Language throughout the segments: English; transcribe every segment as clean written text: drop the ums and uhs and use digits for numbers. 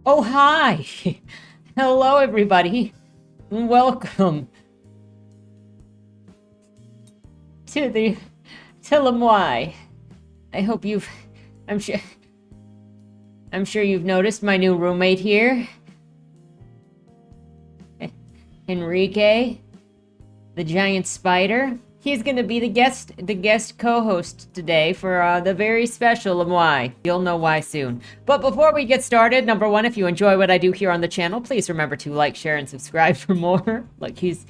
Oh, hi! Hello, everybody. Welcome to the to LMIAY. I hope you've I'm sure I'm sure you've noticed my new roommate here, Enrique, the giant spider. He's gonna be the guest co-host today for the very special LMIAY. You'll know why soon. But before we get started, number one, if you enjoy what I do here on the channel, please remember to like, share, and subscribe for more. Like he's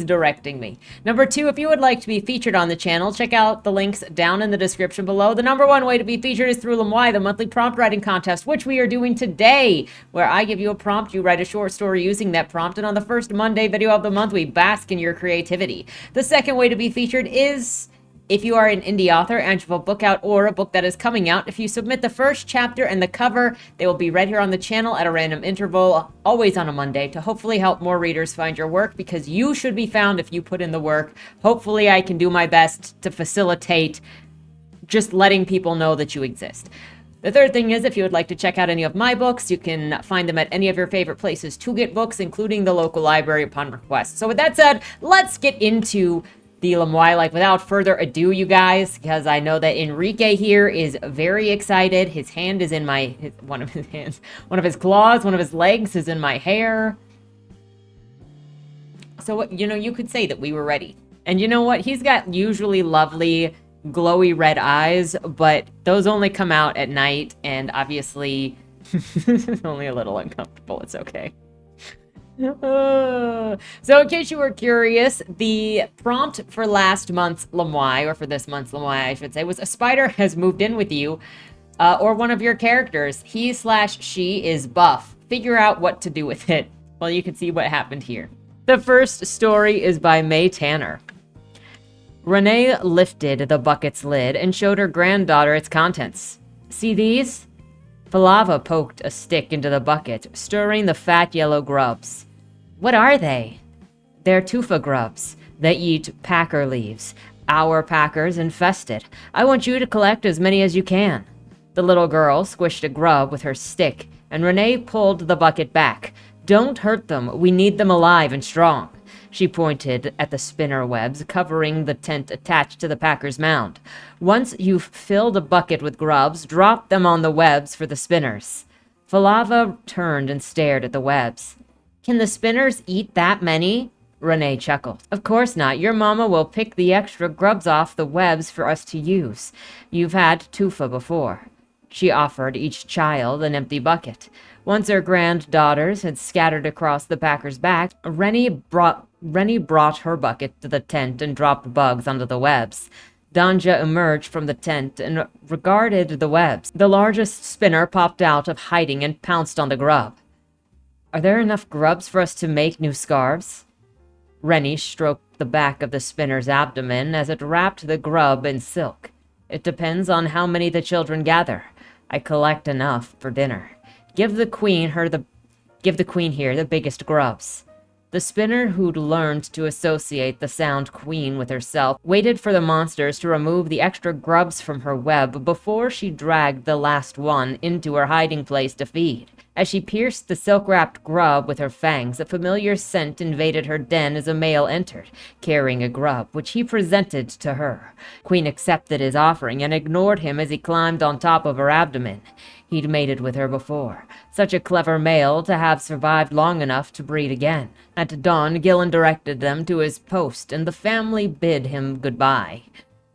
directing me. Number two, if you would like to be featured on the channel, check out the links down in the description below. The number one way to be featured is through LMIAY, the monthly prompt writing contest, which we are doing today, where I give you a prompt, you write a short story using that prompt, and on the first Monday video of the month, we bask in your creativity. The second way to be featured is if you are an indie author and you have a book out or a book that is coming out. If you submit the first chapter and the cover, they will be read here on the channel at a random interval, always on a Monday, to hopefully help more readers find your work, because you should be found if you put in the work. Hopefully I can do my best to facilitate just letting people know that you exist. The third thing is, if you would like to check out any of my books, you can find them at any of your favorite places to get books, including the local library upon request. So with that said, let's get into the LMIAY. Like, without further ado, you guys, because I know that Enrique here is very excited. His hand is in one of his hands, one of his claws, one of his legs is in my hair. So, you could say that we were ready. And you know what? He's got usually lovely, glowy red eyes, but those only come out at night, and obviously, this is only a little uncomfortable. It's okay. So in case you were curious, the prompt for last month's LMIAY, or for this month's LMIAY, I should say, was a spider has moved in with you, or one of your characters. He/she is buff. Figure out what to do with it. Well, you can see what happened here. The first story is by Mae Tanner. Renee lifted the bucket's lid and showed her granddaughter its contents. See these? Falava poked a stick into the bucket, stirring the fat yellow grubs. What are they? They're tufa grubs. They eat packer leaves. Our packer's infested. I want you to collect as many as you can. The little girl squished a grub with her stick, and Renee pulled the bucket back. Don't hurt them. We need them alive and strong. She pointed at the spinner webs covering the tent attached to the packer's mound. Once you've filled a bucket with grubs, drop them on the webs for the spinners. Falava turned and stared at the webs. Can the spinners eat that many? Renee chuckled. Of course not. Your mama will pick the extra grubs off the webs for us to use. You've had tufa before. She offered each child an empty bucket. Once her granddaughters had scattered across the packer's back, Rennie brought her bucket to the tent and dropped bugs onto the webs. Danja emerged from the tent and regarded the webs. The largest spinner popped out of hiding and pounced on the grub. Are there enough grubs for us to make new scarves? Rennie stroked the back of the spinner's abdomen as it wrapped the grub in silk. It depends on how many the children gather. I collect enough for dinner. Give the queen here the biggest grubs. The spinner, who'd learned to associate the sound queen with herself, waited for the monsters to remove the extra grubs from her web before she dragged the last one into her hiding place to feed. As she pierced the silk-wrapped grub with her fangs, a familiar scent invaded her den as a male entered, carrying a grub, which he presented to her. Queen accepted his offering and ignored him as he climbed on top of her abdomen. He'd mated with her before. Such a clever male to have survived long enough to breed again. At dawn, Gillen directed them to his post, and the family bid him goodbye.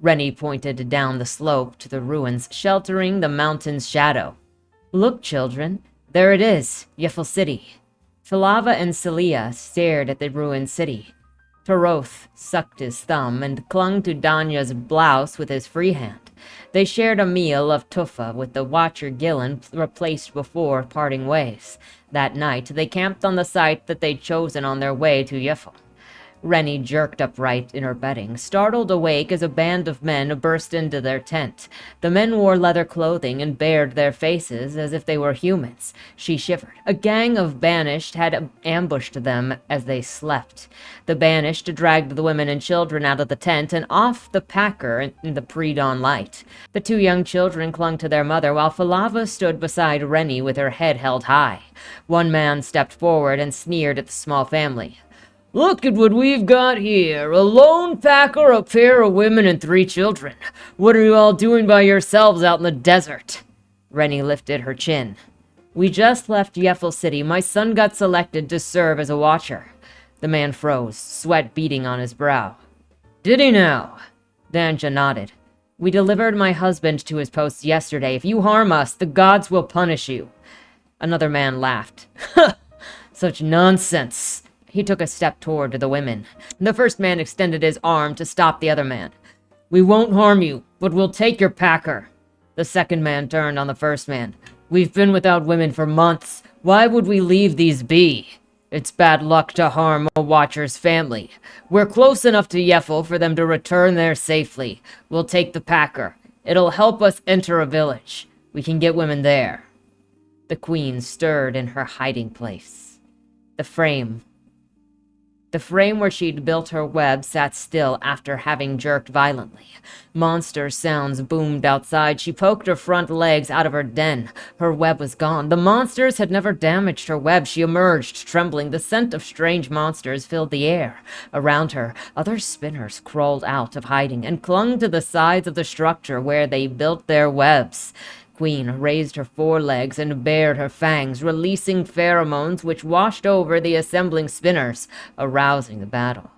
Rennie pointed down the slope to the ruins sheltering the mountain's shadow. Look, children. There it is, Yeffle City. Falava and Celia stared at the ruined city. Taroth sucked his thumb and clung to Danya's blouse with his free hand. They shared a meal of tufa with the watcher Gillen replaced before parting ways. That night, they camped on the site that they'd chosen on their way to Yeffle. Rennie jerked upright in her bedding, startled awake as a band of men burst into their tent. The men wore leather clothing and bared their faces as if they were humans. She shivered. A gang of banished had ambushed them as they slept. The banished dragged the women and children out of the tent and off the packer in the pre-dawn light. The two young children clung to their mother while Falava stood beside Rennie with her head held high. One man stepped forward and sneered at the small family. "Look at what we've got here. A lone packer, a pair of women, and 3 children. What are you all doing by yourselves out in the desert?" Rennie lifted her chin. "We just left Yeffle City. My son got selected to serve as a watcher." The man froze, sweat beading on his brow. "Did he now?" Danja nodded. "We delivered my husband to his post yesterday. If you harm us, the gods will punish you." Another man laughed. "Such nonsense." He took a step toward the women. The first man extended his arm to stop the other man. "We won't harm you, but we'll take your packer." The second man turned on the first man. "We've been without women for months. Why would we leave these be? It's bad luck to harm a watcher's family. We're close enough to Yeffle for them to return there safely. We'll take the packer. It'll help us enter a village. We can get women there." The queen stirred in her hiding place. The frame where she'd built her web sat still after having jerked violently. Monster sounds boomed outside. She poked her front legs out of her den. Her web was gone. The monsters had never damaged her web. She emerged, trembling. The scent of strange monsters filled the air. Around her, other spinners crawled out of hiding and clung to the sides of the structure where they built their webs. Queen raised her forelegs and bared her fangs, releasing pheromones which washed over the assembling spinners, arousing the battle.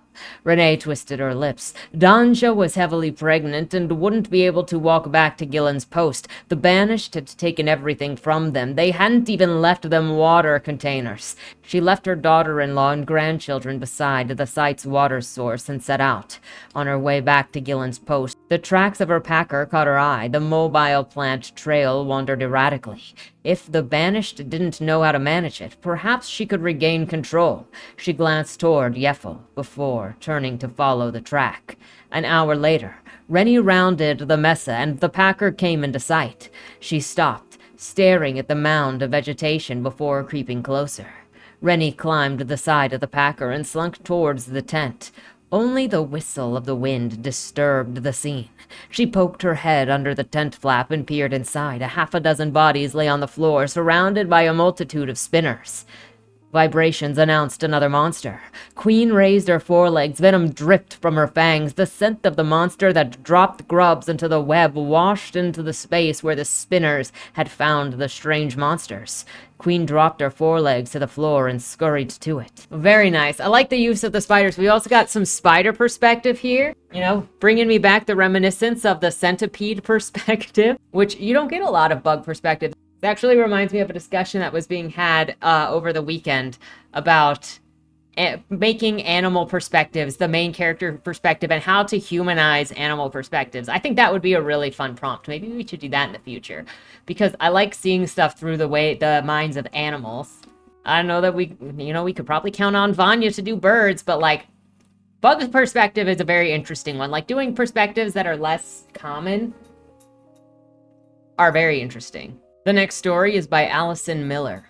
Renee twisted her lips. Danja was heavily pregnant and wouldn't be able to walk back to Gillen's post. The banished had taken everything from them. They hadn't even left them water containers. She left her daughter-in-law and grandchildren beside the site's water source and set out. On her way back to Gillen's post, the tracks of her packer caught her eye. The mobile plant trail wandered erratically. If the banished didn't know how to manage it, perhaps she could regain control. She glanced toward Yeffle before turning to follow the track. An hour later, Rennie rounded the mesa and the packer came into sight. She stopped, staring at the mound of vegetation before creeping closer. Rennie climbed the side of the packer and slunk towards the tent. Only the whistle of the wind disturbed the scene. She poked her head under the tent flap and peered inside. A half a dozen bodies lay on the floor, surrounded by a multitude of spinners. Vibrations announced another monster. Queen raised her forelegs. Venom dripped from her fangs. The scent of the monster that dropped grubs into the web washed into the space where the spinners had found the strange monsters. Queen dropped her forelegs to the floor and scurried to it. Very nice. I like the use of the spiders. We also got some spider perspective here. You know, bringing me back the reminiscence of the centipede perspective, which you don't get a lot of bug perspective. It actually reminds me of a discussion that was being had over the weekend about making animal perspectives the main character perspective and how to humanize animal perspectives. I think that would be a really fun prompt. Maybe we should do that in the future because I like seeing stuff through the minds of animals. I know that we could probably count on Vanya to do birds, but like bug perspective is a very interesting one. Like doing perspectives that are less common are very interesting. The next story is by Allison Miller.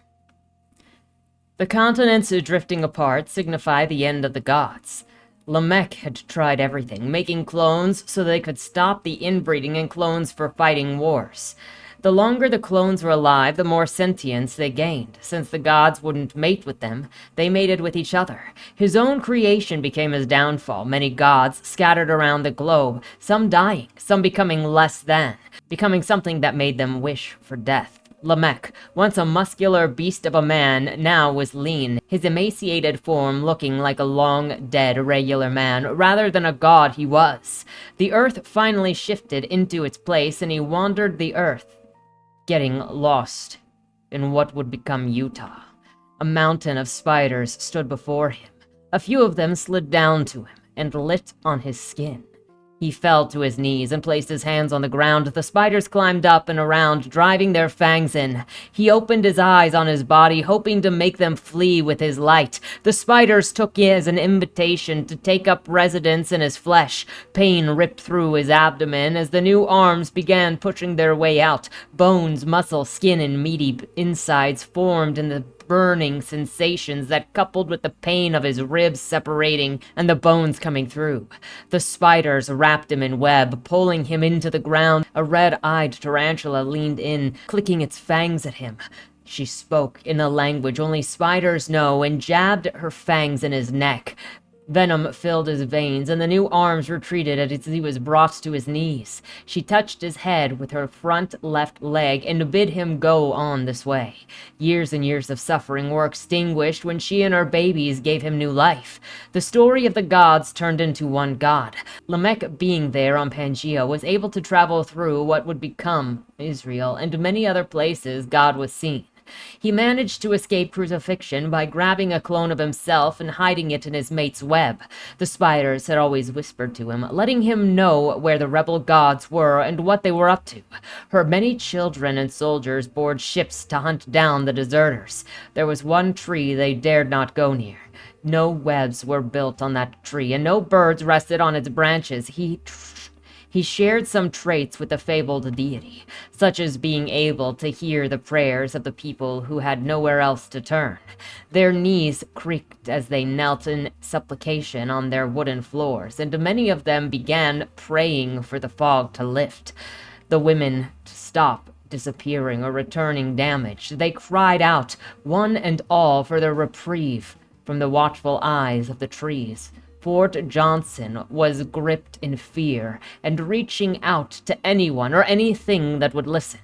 The continents drifting apart signify the end of the gods. LMIAY had tried everything, making clones so they could stop the inbreeding and clones for fighting wars. The longer the clones were alive, the more sentience they gained. Since the gods wouldn't mate with them, they mated with each other. His own creation became his downfall. Many gods scattered around the globe, some dying, some becoming less than, becoming something that made them wish for death. LMIAY, once a muscular beast of a man, now was lean, his emaciated form looking like a long-dead regular man, rather than a god he was. The earth finally shifted into its place, and he wandered the earth, getting lost in what would become Utah. A mountain of spiders stood before him. A few of them slid down to him and lit on his skin. He fell to his knees and placed his hands on the ground. The spiders climbed up and around, driving their fangs in. He opened his eyes on his body, hoping to make them flee with his light. The spiders took it as an invitation to take up residence in his flesh. Pain ripped through his abdomen as the new arms began pushing their way out. Bones, muscle, skin, and meaty insides formed in the burning sensations that coupled with the pain of his ribs separating and the bones coming through. The spiders wrapped him in web, pulling him into the ground. A red-eyed tarantula leaned in, clicking its fangs at him. She spoke in a language only spiders know and jabbed her fangs in his neck. Venom filled his veins, and the new arms retreated as he was brought to his knees. She touched his head with her front left leg and bid him go on this way. Years and years of suffering were extinguished when she and her babies gave him new life. The story of the gods turned into one god. Lamech, being there on Pangea, was able to travel through what would become Israel and many other places God was seen. He managed to escape crucifixion by grabbing a clone of himself and hiding it in his mate's web. The spiders had always whispered to him, letting him know where the rebel gods were and what they were up to. Her many children and soldiers board ships to hunt down the deserters. There was one tree they dared not go near. No webs were built on that tree, and no birds rested on its branches. He shared some traits with the fabled deity, such as being able to hear the prayers of the people who had nowhere else to turn. Their knees creaked as they knelt in supplication on their wooden floors, and many of them began praying for the fog to lift, the women to stop disappearing or returning damaged. They cried out, one and all, for their reprieve from the watchful eyes of the trees. Fort Johnson was gripped in fear and reaching out to anyone or anything that would listen.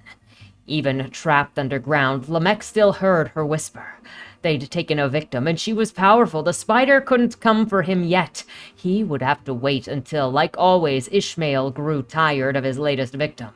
Even trapped underground, Lamech still heard her whisper. They'd taken a victim, and she was powerful. The spider couldn't come for him yet. He would have to wait until, like always, Ishmael grew tired of his latest victim.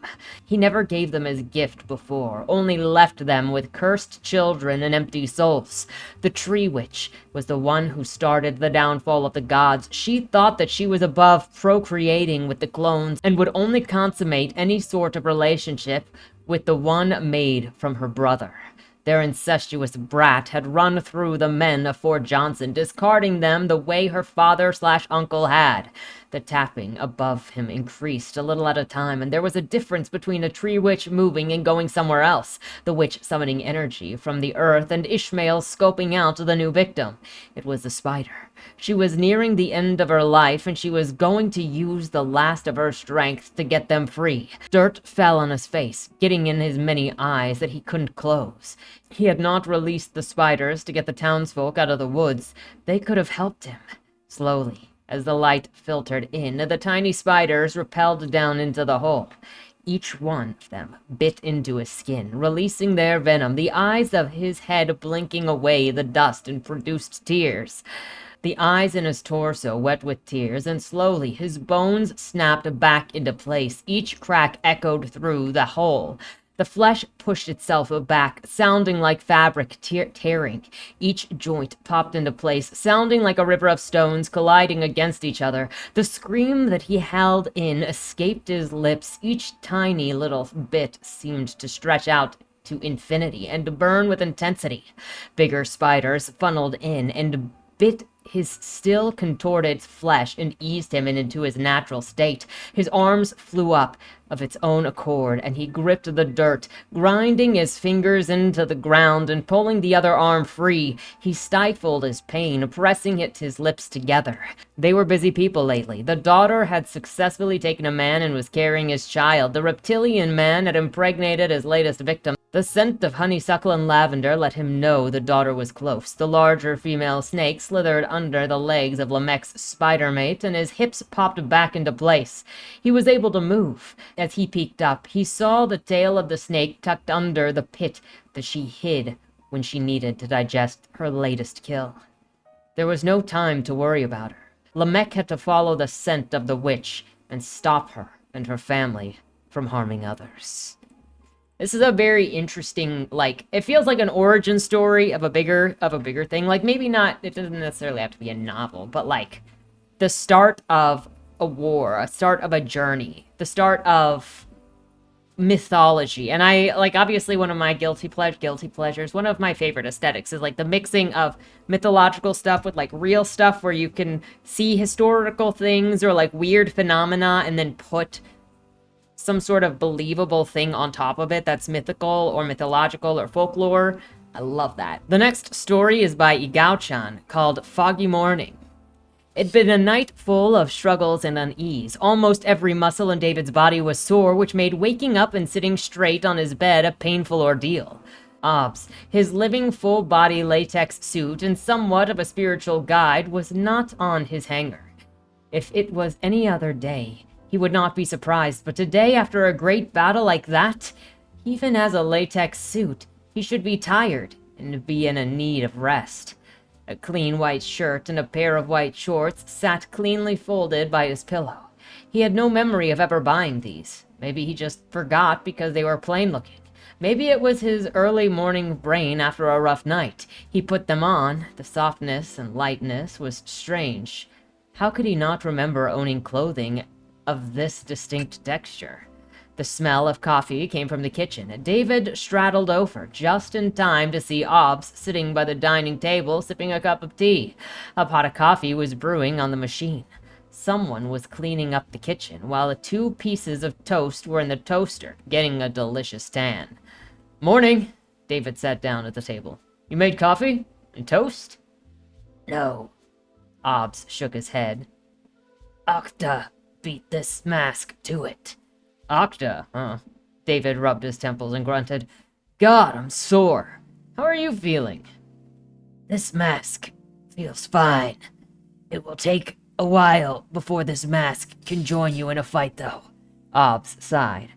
He never gave them his gift before, only left them with cursed children and empty souls. The tree witch was the one who started the downfall of the gods. She thought that she was above procreating with the clones and would only consummate any sort of relationship with the one made from her brother. Their incestuous brat had run through the men of Fort Johnson, discarding them the way her father/uncle had. The tapping above him increased a little at a time, and there was a difference between a tree witch moving and going somewhere else, the witch summoning energy from the earth, and Ishmael scoping out the new victim. It was the spider. She was nearing the end of her life, and she was going to use the last of her strength to get them free. Dirt fell on his face, getting in his many eyes that he couldn't close. He had not released the spiders to get the townsfolk out of the woods. They could have helped him. Slowly, as the light filtered in, the tiny spiders repelled down into the hole. Each one of them bit into his skin, releasing their venom, the eyes of his head blinking away the dust and produced tears. The eyes in his torso wet with tears, and slowly his bones snapped back into place. Each crack echoed through the hole. The flesh pushed itself back, sounding like fabric tearing. Each joint popped into place, sounding like a river of stones colliding against each other. The scream that he held in escaped his lips. Each tiny little bit seemed to stretch out to infinity and burn with intensity. Bigger spiders funneled in and bit his still contorted flesh and eased him into his natural state. His arms flew up of its own accord, and he gripped the dirt, grinding his fingers into the ground and pulling the other arm free. He stifled his pain, pressing his lips together. They were busy people lately. The daughter had successfully taken a man and was carrying his child. The reptilian man had impregnated his latest victim. The scent of honeysuckle and lavender let him know the daughter was close. The larger female snake slithered under the legs of Lamech's spider mate, and his hips popped back into place. He was able to move. As he peeked up, he saw the tail of the snake tucked under the pit that she hid when she needed to digest her latest kill. There was no time to worry about her. Lamech had to follow the scent of the witch and stop her and her family from harming others. This is a very interesting, it feels like an origin story of a bigger thing. Maybe not, it doesn't necessarily have to be a novel, but the start of a war, a start of a journey, the start of mythology. And obviously one of my guilty pleasures, one of my favorite aesthetics is like the mixing of mythological stuff with like real stuff where you can see historical things or like weird phenomena and then put some sort of believable thing on top of it that's mythical or mythological or folklore. I love that. The next story is by Egao Chan, called Foggy Morning. It'd been a night full of struggles and unease. Almost every muscle in David's body was sore, which made waking up and sitting straight on his bed a painful ordeal. Obs, his living full-body latex suit and somewhat of a spiritual guide, was not on his hanger. If it was any other day, he would not be surprised, but today, after a great battle like that, even as a latex suit, he should be tired and be in a need of rest. A clean white shirt and a pair of white shorts sat cleanly folded by his pillow. He had no memory of ever buying these. Maybe he just forgot because they were plain looking. Maybe it was his early morning brain after a rough night. He put them on. The softness and lightness was strange. How could he not remember owning clothing of this distinct texture? The smell of coffee came from the kitchen. David straddled over, just in time to see Obs sitting by the dining table sipping a cup of tea. A pot of coffee was brewing on the machine. Someone was cleaning up the kitchen, while the 2 pieces of toast were in the toaster, getting a delicious tan. "Morning," David sat down at the table. "You made coffee? And toast?" "No." Obs shook his head. "Octa beat this mask to it." "Octa, huh?" David rubbed his temples and grunted. "God, I'm sore. How are you feeling?" "This mask feels fine. It will take a while before this mask can join you in a fight, though." Obs sighed.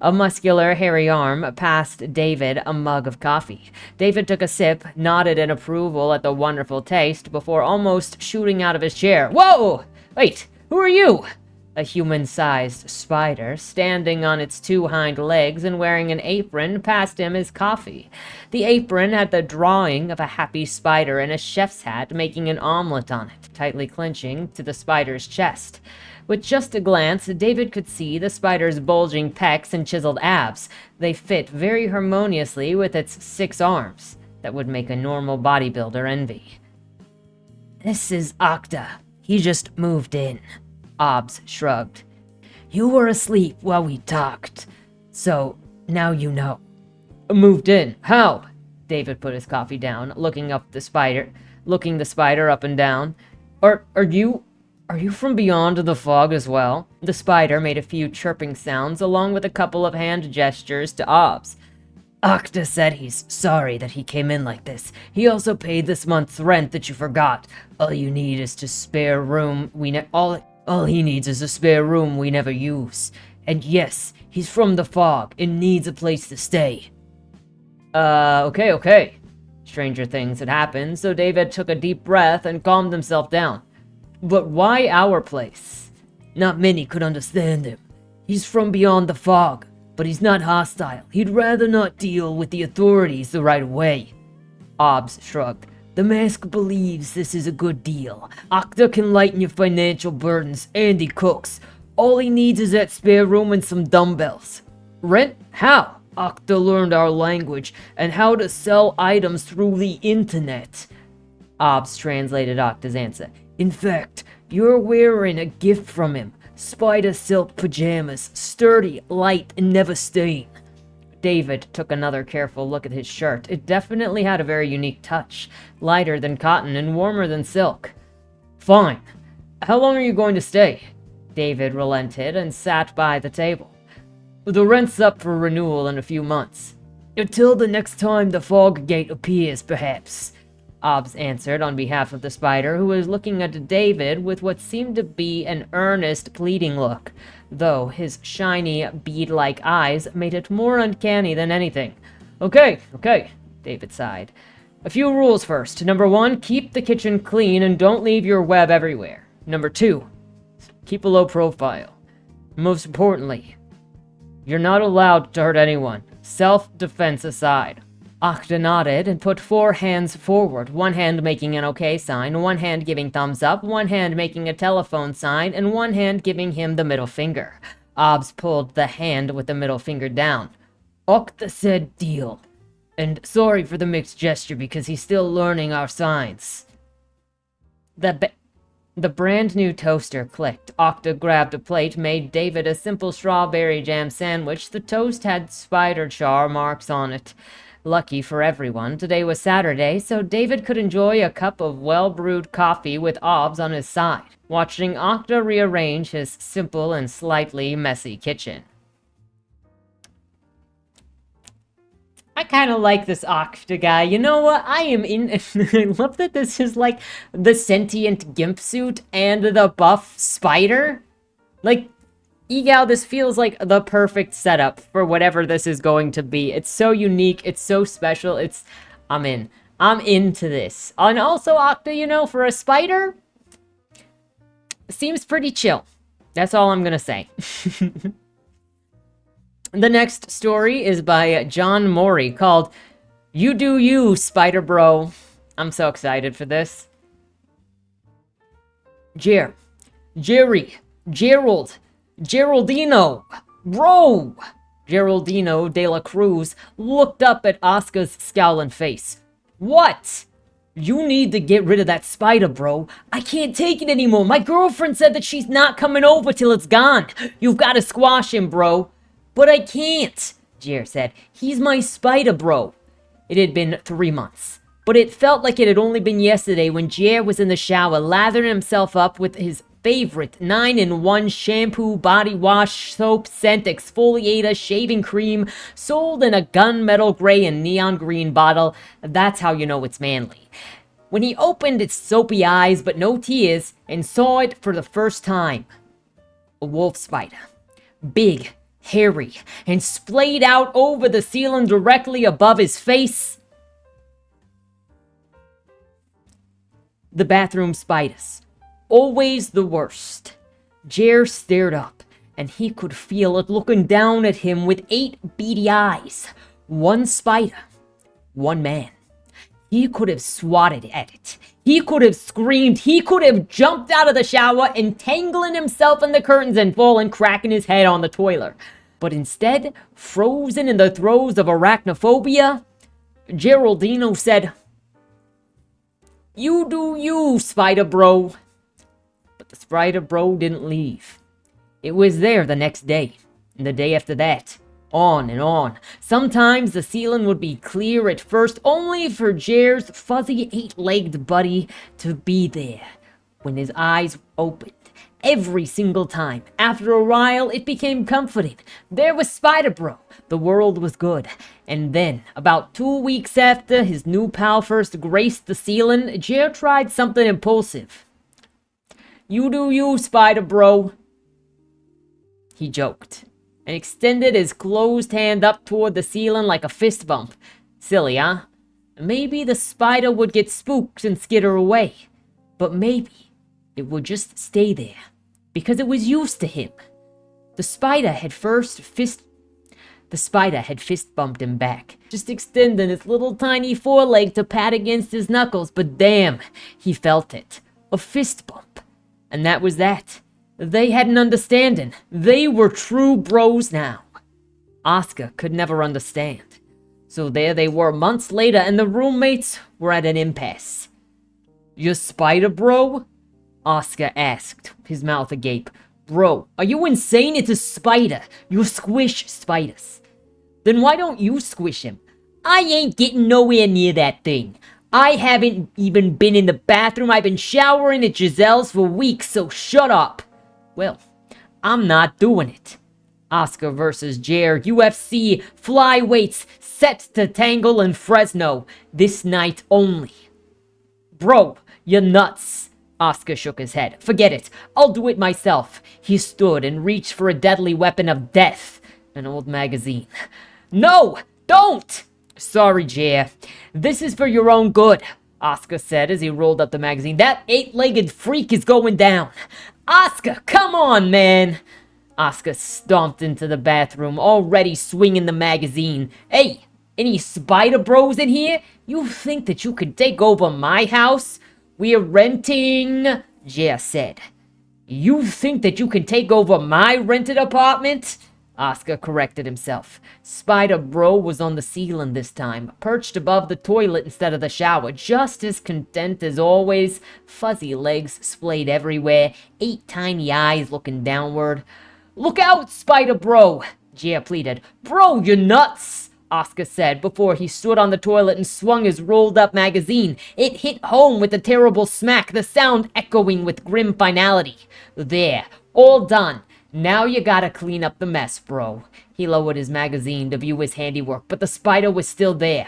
A muscular, hairy arm passed David a mug of coffee. David took a sip, nodded in approval at the wonderful taste, before almost shooting out of his chair. "Whoa! Wait, who are you?" A human-sized spider, standing on its 2 hind legs and wearing an apron, passed him his coffee. The apron had the drawing of a happy spider in a chef's hat making an omelet on it, tightly clinching to the spider's chest. With just a glance, David could see the spider's bulging pecs and chiseled abs. They fit very harmoniously with its 6 arms. That would make a normal bodybuilder envy. "This is Octa. He just moved in." Obs shrugged. "You were asleep while we talked, so now you know." "Moved in? How?" David put his coffee down, looking the spider up and down. Are you from beyond the fog as well?" The spider made a few chirping sounds along with a couple of hand gestures to Obs. "Octa said he's sorry that he came in like this. He also paid this month's rent that you forgot. All you need is to spare room All he needs is a spare room we never use. And yes, he's from the fog and needs a place to stay." Okay. Stranger things had happened, so David took a deep breath and calmed himself down. "But why our place?" "Not many could understand him. He's from beyond the fog, but he's not hostile. He'd rather not deal with the authorities the right way." Obs shrugged. "The mask believes this is a good deal. Octa can lighten your financial burdens, and he cooks. All he needs is that spare room and some dumbbells." "Rent? How?" "Octa learned our language and how to sell items through the internet." Obs translated Octa's answer. "In fact, you're wearing a gift from him. Spider silk pajamas, sturdy, light, and never stain." David took another careful look at his shirt. It definitely had a very unique touch. Lighter than cotton and warmer than silk. "Fine. How long are you going to stay?" David relented and sat by the table. "The rent's up for renewal in a few months." "Until the next time the fog gate appears, perhaps." Obs answered on behalf of the spider, who was looking at David with what seemed to be an earnest, pleading look, though his shiny, bead-like eyes made it more uncanny than anything. Okay, David sighed. "A few rules first. Number 1, keep the kitchen clean and don't leave your web everywhere. Number 2, keep a low profile. Most importantly, you're not allowed to hurt anyone, self-defense aside." Octa nodded and put 4 hands forward, one hand making an okay sign, one hand giving thumbs up, one hand making a telephone sign, and one hand giving him the middle finger. Obs pulled the hand with the middle finger down. Octa said deal. And sorry for the mixed gesture because he's still learning our signs. The brand new toaster clicked. Octa grabbed a plate, made David a simple strawberry jam sandwich. The toast had spider char marks on it. Lucky for everyone, today was Saturday, so David could enjoy a cup of well-brewed coffee with Obs on his side, watching Octa rearrange his simple and slightly messy kitchen. I kind of like this Octa guy. You know what? I am in... I love that this is like the sentient gimp suit and the buff spider. Like, Egao, this feels like the perfect setup for whatever this is going to be. It's so unique. It's so special. I'm in. I'm into this. And also, Octa, you know, for a spider, seems pretty chill. That's all I'm gonna say. The next story is by John Morey called You Do You, Spider Bro. I'm so excited for this. Jerry, Gerald, Geraldino, bro! Geraldino de la Cruz looked up at Oscar's scowling face. What? You need to get rid of that spider, bro. I can't take it anymore. My girlfriend said that she's not coming over till it's gone. You've got to squash him, bro. But I can't, Jer said. He's my spider, bro. It had been 3 months. But it felt like it had only been yesterday when Jer was in the shower, lathering himself up with his favorite 9-in-1 shampoo, body wash, soap, scent, exfoliator, shaving cream, sold in a gunmetal gray and neon green bottle. That's how you know it's manly. When he opened its soapy eyes, but no tears, and saw it for the first time. A wolf spider. Big, hairy, and splayed out over the ceiling directly above his face. The bathroom spiders. Always the worst. Jer stared up, and he could feel it looking down at him with 8 beady eyes. One spider. One man. He could have swatted at it. He could have screamed. He could have jumped out of the shower, entangling himself in the curtains and fallen, cracking his head on the toilet. But instead, frozen in the throes of arachnophobia, Geraldino said, You do you, Spider Bro. But the Spider Bro didn't leave. It was there the next day, and the day after that, on and on. Sometimes the ceiling would be clear at first, only for Jer's fuzzy 8-legged buddy to be there when his eyes opened. Every single time. After a while, it became comforting. There was Spider Bro. The world was good. And then, about 2 weeks after his new pal first graced the ceiling, Jer tried something impulsive. You do you, Spider Bro. He joked, and extended his closed hand up toward the ceiling like a fist bump. Silly, huh? Maybe the spider would get spooked and skitter away. But maybe it would just stay there, because it was used to him. The spider had fist bumped him back, just extending its little tiny foreleg to pat against his knuckles, but damn, he felt it. A fist bump. And that was that. They had an understanding. They were true bros now. Oscar could never understand. So there they were months later, and the roommates were at an impasse. You spider bro? Oscar asked, his mouth agape. Bro, are you insane? It's a spider. You squish spiders. Then why don't you squish him? I ain't getting nowhere near that thing. I haven't even been in the bathroom. I've been showering at Giselle's for weeks, so shut up. Well, I'm not doing it. Oscar versus Jer, UFC, flyweights, set to tangle in Fresno. This night only. Bro, you're nuts. Oscar shook his head. Forget it. I'll do it myself. He stood and reached for a deadly weapon of death. An old magazine. No! Don't! Sorry, Jer. This is for your own good, Oscar said as he rolled up the magazine. That 8-legged freak is going down. Oscar, come on, man. Oscar stomped into the bathroom, already swinging the magazine. Hey, Any spider bros in here? You think that you could take over my house? We're renting, Jer said. You think that you can take over my rented apartment? Oscar corrected himself. Spider Bro was on the ceiling this time, perched above the toilet instead of the shower, just as content as always. Fuzzy legs splayed everywhere, 8 tiny eyes looking downward. Look out, Spider Bro, Jer pleaded. Bro, you're nuts, Oscar said before he stood on the toilet and swung his rolled-up magazine. It hit home with a terrible smack, the sound echoing with grim finality. There, all done. Now you gotta clean up the mess, bro. He lowered his magazine to view his handiwork, but the spider was still there.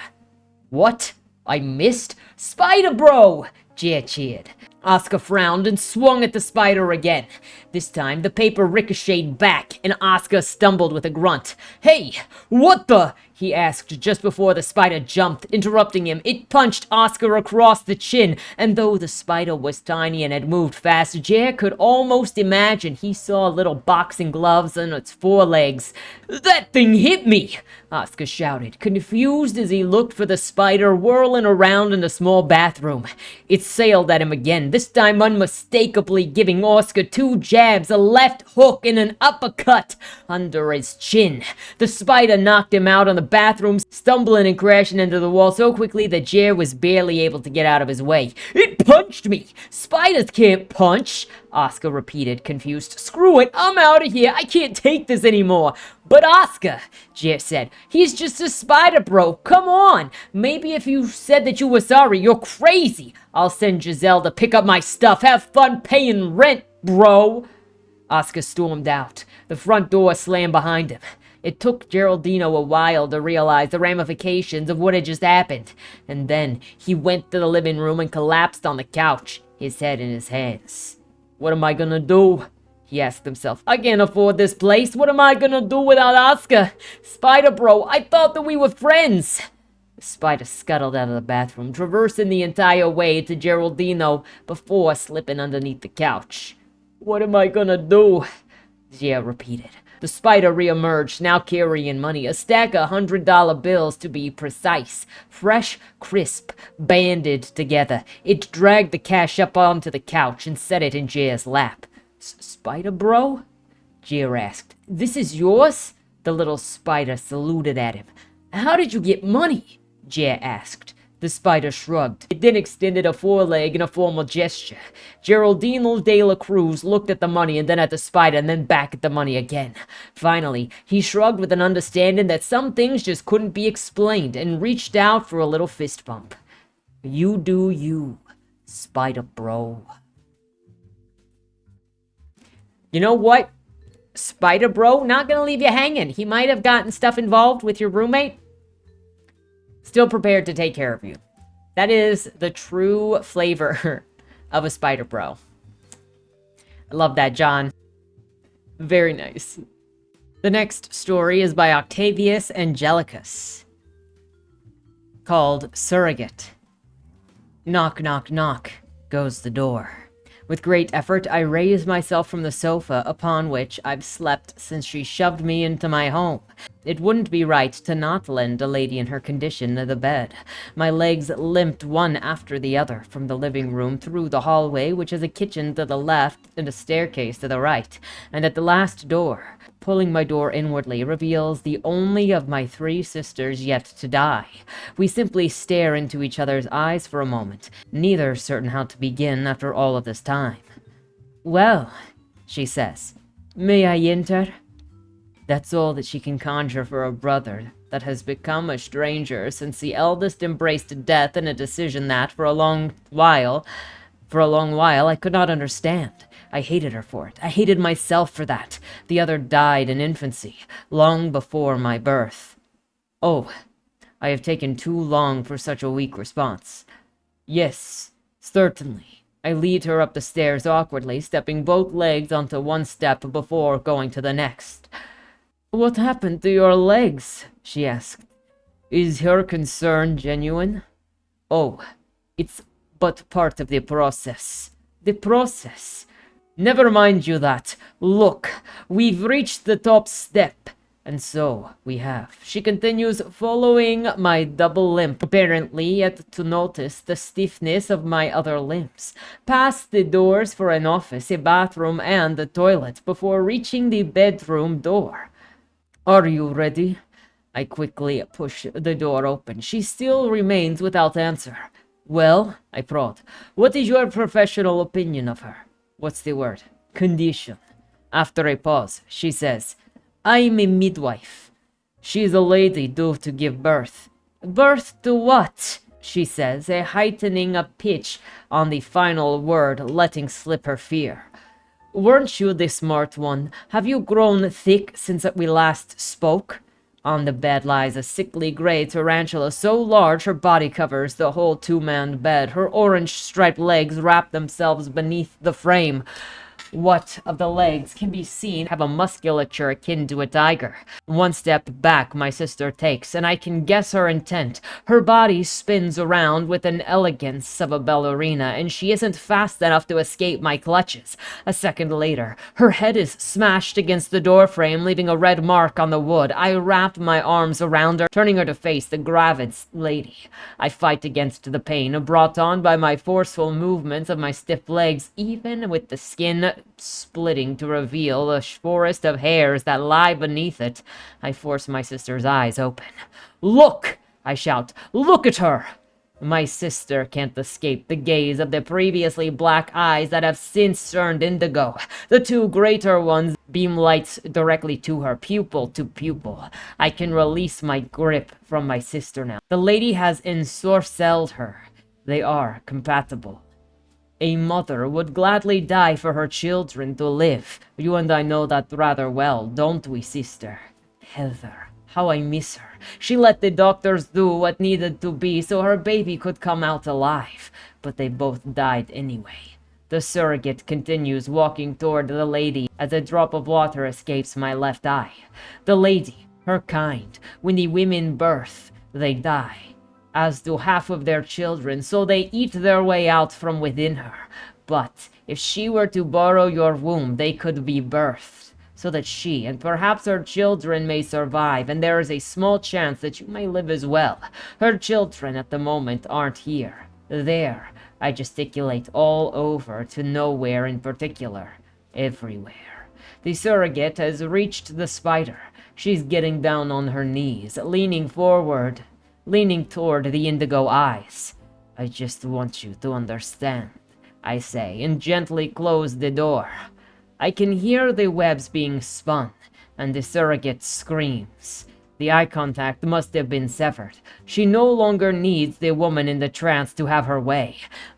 What? I missed? Spider Bro! Jer cheered. Oscar frowned and swung at the spider again. This time, the paper ricocheted back, and Oscar stumbled with a grunt. Hey, what the? He asked just before the spider jumped, interrupting him. It punched Oscar across the chin, and though the spider was tiny and had moved fast, Jer could almost imagine he saw little boxing gloves on its forelegs. That thing hit me! Oscar shouted, confused as he looked for the spider whirling around in the small bathroom. It sailed at him again, this time unmistakably giving Oscar 2 jabs, a left hook and an uppercut under his chin. The spider knocked him out on the bathroom, stumbling and crashing into the wall so quickly that Jer was barely able to get out of his way. It punched me! Spiders can't punch! Oscar repeated, confused. Screw it, I'm out of here, I can't take this anymore. But Oscar, Jer said, he's just a spider, bro. Come on. Maybe if you said that you were sorry, you're crazy. I'll send Giselle to pick up my stuff. Have fun paying rent, bro. Oscar stormed out. The front door slammed behind him. It took Geraldino a while to realize the ramifications of what had just happened. And then he went to the living room and collapsed on the couch, his head in his hands. What am I gonna do? He asked himself. I can't afford this place. What am I gonna do without Oscar? Spider Bro, I thought that we were friends. The spider scuttled out of the bathroom, traversing the entire way to Geraldino before slipping underneath the couch. What am I gonna do? Jer repeated. The spider reemerged, now carrying money, a stack of $100 bills to be precise. Fresh, crisp, banded together. It dragged the cash up onto the couch and set it in Jer's lap. Spider Bro? Jer asked. This is yours? The little spider saluted at him. How did you get money? Jer asked. The spider shrugged. It then extended a foreleg in a formal gesture. Geraldino de la Cruz looked at the money and then at the spider and then back at the money again. Finally, he shrugged with an understanding that some things just couldn't be explained and reached out for a little fist bump. You do you, Spider Bro. You know what? Spider Bro, not gonna leave you hanging. He might have gotten stuff involved with your roommate. Still prepared to take care of you. That is the true flavor of a Spider Bro. I love that, John. Very nice. The next story is by Octavius Anglicus, called Surrogate. Knock, knock, knock, goes the door. With great effort, I raise myself from the sofa upon which I've slept since she shoved me into my home. It wouldn't be right to not lend a lady in her condition the bed. My legs limped one after the other from the living room through the hallway, which has a kitchen to the left and a staircase to the right, and at the last door, pulling my door inwardly, reveals the only of my 3 sisters yet to die. We simply stare into each other's eyes for a moment, neither certain how to begin after all of this time. Well, she says, may I enter? That's all that she can conjure for a brother that has become a stranger since the eldest embraced death in a decision that, for a long while, I could not understand. I hated her for it. I hated myself for that. The other died in infancy, long before my birth. Oh, I have taken too long for such a weak response. Yes, certainly. I lead her up the stairs awkwardly, stepping both legs onto one step before going to the next. What happened to your legs? She asked. Is her concern genuine? Oh, it's but part of the process. The process. Never mind you that. Look, we've reached the top step, And so we have. She continues, following my double limp, apparently yet to notice the stiffness of my other limbs, past the doors for an office, a bathroom, and a toilet, before reaching the bedroom door. Are you ready? I quickly push the door open. She still remains without answer. Well, I prod, what is your professional opinion of her? What's the word? Condition. After a pause, she says, I'm a midwife. She's a lady due to give birth. Birth to what? She says, a heightening a pitch on the final word, letting slip her fear. Weren't you the smart one? Have you grown thick since we last spoke? On the bed lies a sickly gray tarantula so large her body covers the whole two-man bed. Her orange-striped legs wrap themselves beneath the frame. What of the legs can be seen have a musculature akin to a tiger. One step back my sister takes, and I can guess her intent. Her body spins around with an elegance of a ballerina, and she isn't fast enough to escape my clutches. A second later, her head is smashed against the doorframe, leaving a red mark on the wood. I wrap my arms around her, turning her to face the gravid lady. I fight against the pain brought on by my forceful movements of my stiff legs, even with the skin splitting to reveal the forest of hairs that lie beneath it. I force my sister's eyes open. Look! I shout. Look at her! My sister can't escape the gaze of the previously black eyes that have since turned indigo. The two greater ones beam lights directly to her, pupil to pupil. I can release my grip from my sister now. The lady has ensorcelled her. They are compatible. A mother would gladly die for her children to live. You and I know that rather well, don't we, sister? Heather, how I miss her. She let the doctors do what needed to be so her baby could come out alive. But they both died anyway. The surrogate continues walking toward the lady as a drop of water escapes my left eye. The lady, her kind, when the women birth, they die, as do half of their children, so they eat their way out from within her. But if she were to borrow your womb, they could be birthed, so that she and perhaps her children may survive, and there is a small chance that you may live as well. Her children at the moment aren't here. There, I gesticulate all over to nowhere in particular. Everywhere. The surrogate has reached the spider. She's getting down on her knees, leaning forward, leaning toward the indigo eyes. I just want you to understand, I say, and gently close the door. I can hear the webs being spun, and the surrogate screams. The eye contact must have been severed. She no longer needs the woman in the trance to have her way.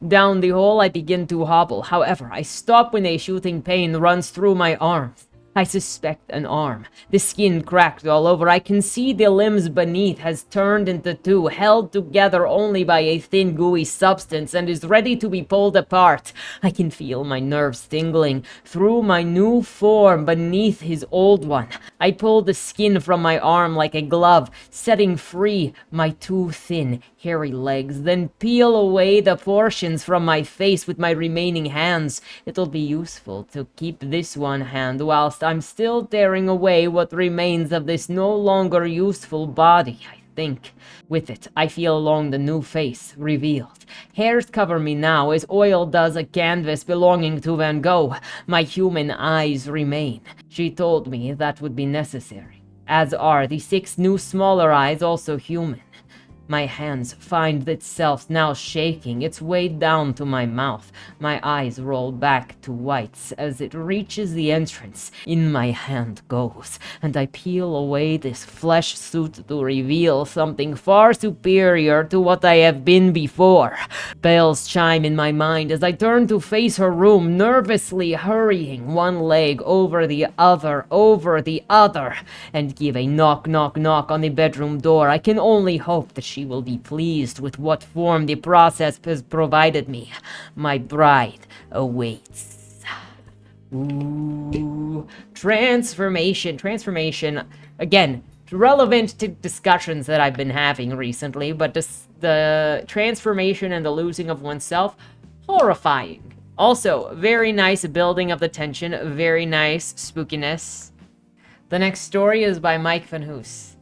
Down the hole I begin to hobble. However, I stop when a shooting pain runs through my arms. I suspect an arm. The skin cracked all over. I can see the limbs beneath has turned into two, held together only by a thin, gooey substance, and is ready to be pulled apart. I can feel my nerves tingling through my new form beneath his old one. I pull the skin from my arm like a glove, setting free my two thin, hairy legs, then peel away the portions from my face with my remaining hands. It'll be useful to keep this one hand whilst I'm still tearing away what remains of this no longer useful body, I think. With it, I feel along the new face revealed. Hairs cover me now as oil does a canvas belonging to Van Gogh. My human eyes remain. She told me that would be necessary, as are the 6 new smaller eyes, also human. My hands find itself now shaking, its way down to my mouth. My eyes roll back to whites as it reaches the entrance. In my hand goes, and I peel away this flesh suit to reveal something far superior to what I have been before. Bells chime in my mind as I turn to face her room, nervously hurrying one leg over the other, and give a knock, knock, knock on the bedroom door. I can only hope that she will be pleased with what form the process has provided me. My bride awaits. Ooh, transformation. Again, relevant to discussions that I've been having recently, but the transformation and the losing of oneself, horrifying. Also, very nice building of the tension, very nice spookiness. The next story is by Mike VanHoose.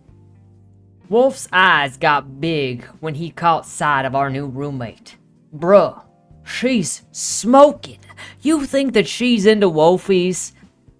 Wolf's eyes got big when he caught sight of our new roommate. Bruh, she's smoking. You think that she's into Wolfies?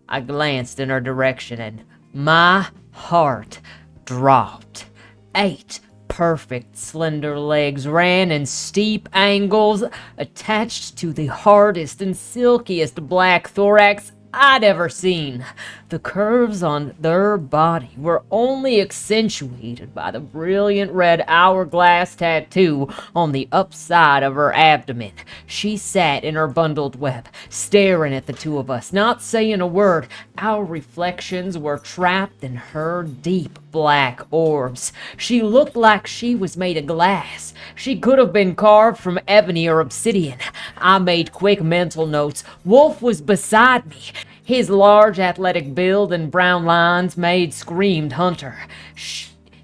I glanced in her direction and my heart dropped. 8 perfect slender legs ran in steep angles attached to the hardest and silkiest black thorax I'd ever seen. The curves on their body were only accentuated by the brilliant red hourglass tattoo on the upside of her abdomen. She sat in her bundled web, staring at the two of us, not saying a word. Our reflections were trapped in her deep black orbs. She looked like she was made of glass. She could have been carved from ebony or obsidian. I made quick mental notes. Wolf was beside me. His large athletic build and brown lines screamed hunter.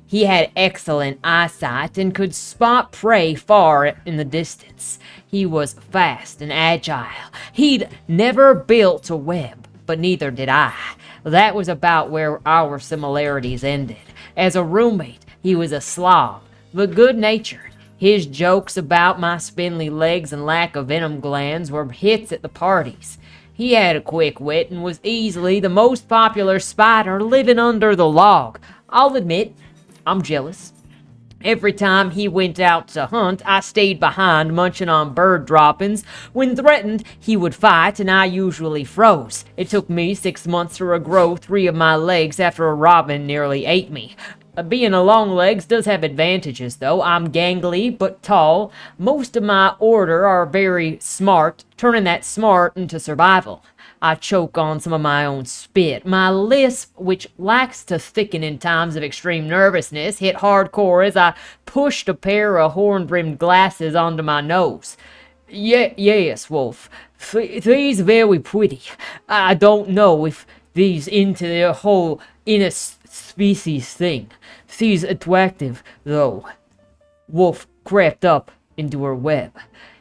He had excellent eyesight and could spot prey far in the distance. He was fast and agile. He'd never built a web, but neither did I. That was about where our similarities ended. As a roommate, he was a slob, but good-natured. His jokes about my spindly legs and lack of venom glands were hits at the parties. He had a quick wit and was easily the most popular spider living under the log. I'll admit, I'm jealous. Every time he went out to hunt, I stayed behind munching on bird droppings. When threatened, he would fight and I usually froze. It took me 6 months to regrow 3 of my legs after a robin nearly ate me. Being a long legs does have advantages though. I'm gangly but tall. Most of my order are very smart, turning that smart into survival. I choke on some of my own spit. My lisp, which likes to thicken in times of extreme nervousness, hit hardcore as I pushed a pair of horn-brimmed glasses onto my nose. Yes, Wolf. These very pretty. I don't know if these into the whole interspecies thing. She's attractive, though. Wolf crept up into her web,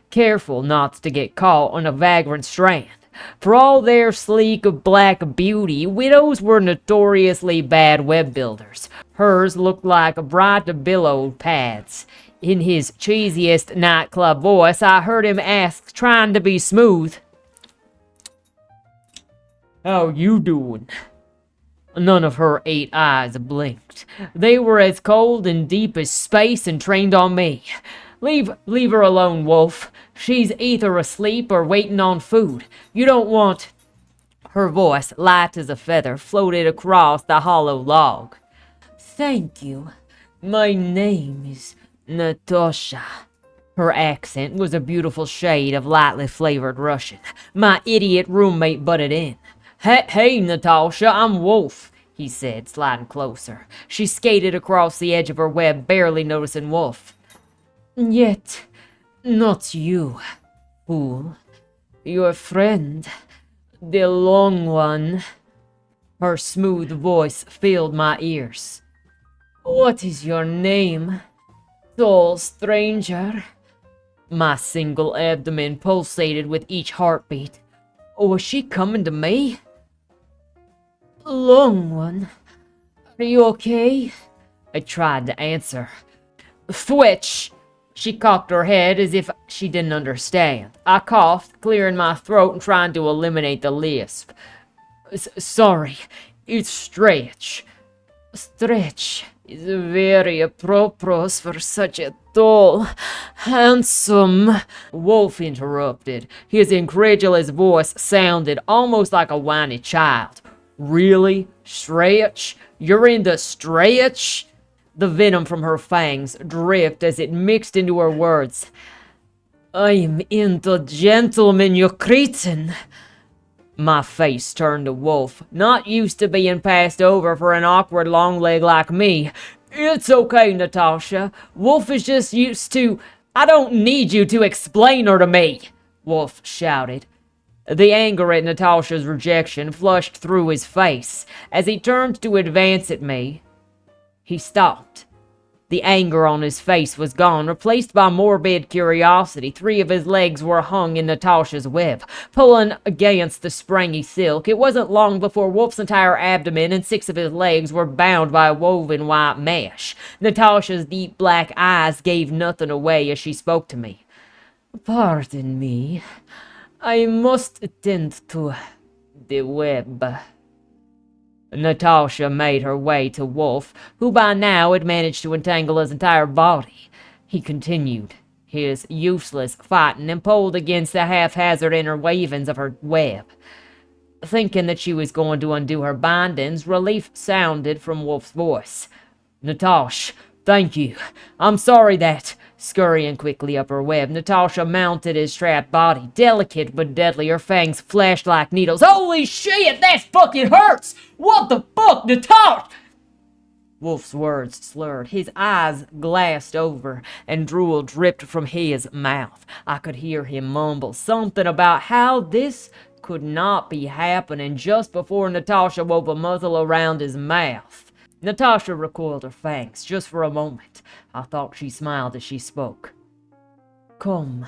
careful not to get caught on a vagrant strand. For all their sleek black beauty, widows were notoriously bad web builders. Hers looked like bright billowed pads. In his cheesiest nightclub voice, I heard him ask, trying to be smooth, "How you doing?" None of her 8 eyes blinked. They were as cold and deep as space and trained on me. Leave her alone, Wolf. She's either asleep or waiting on food. You don't want... Her voice, light as a feather, floated across the hollow log. "Thank you. My name is Natasha." Her accent was a beautiful shade of lightly flavored Russian. My idiot roommate butted in. Hey, Natasha, I'm Wolf," he said, sliding closer. She skated across the edge of her web, barely noticing Wolf. "Yet, not you, fool. Your friend, the long one." Her smooth voice filled my ears. "What is your name, tall stranger?" My single abdomen pulsated with each heartbeat. Was she coming to me? "Long one, are you okay?" I tried to answer. "Switch!" She cocked her head as if she didn't understand. I coughed, clearing my throat and trying to eliminate the lisp. Sorry, it's Stretch. Stretch is very appropriate for such a tall, handsome..." Wolf interrupted. His incredulous voice sounded almost like a whiny child. "Really? Stretch? You're into Stretch?" The venom from her fangs dripped as it mixed into her words. "I'm into gentlemen, you cretin." My face turned to Wolf, not used to being passed over for an awkward long leg like me. "It's okay, Natasha. Wolf is just used to... I don't need you to explain her to me," Wolf shouted. The anger at Natasha's rejection flushed through his face. As he turned to advance at me, he stopped. The anger on his face was gone, replaced by morbid curiosity. 3 of his legs were hung in Natasha's web, pulling against the springy silk. It wasn't long before Wolf's entire abdomen and 6 of his legs were bound by a woven white mesh. Natasha's deep black eyes gave nothing away as she spoke to me. "Pardon me. I must attend to the web." Natasha made her way to Wolf, who by now had managed to entangle his entire body. He continued his useless fighting and pulled against the haphazard interweavings of her web. Thinking that she was going to undo her bindings, relief sounded from Wolf's voice. "Natasha, thank you. I'm sorry that..." Scurrying quickly up her web, Natasha mounted his trapped body, delicate but deadly. Her fangs flashed like needles. "Holy shit, that fucking hurts! What the fuck, Natasha?" Wolf's words slurred. His eyes glassed over, and drool dripped from his mouth. I could hear him mumble something about how this could not be happening just before Natasha wove a muzzle around his mouth. Natasha recoiled her fangs just for a moment. I thought she smiled as she spoke. "Come,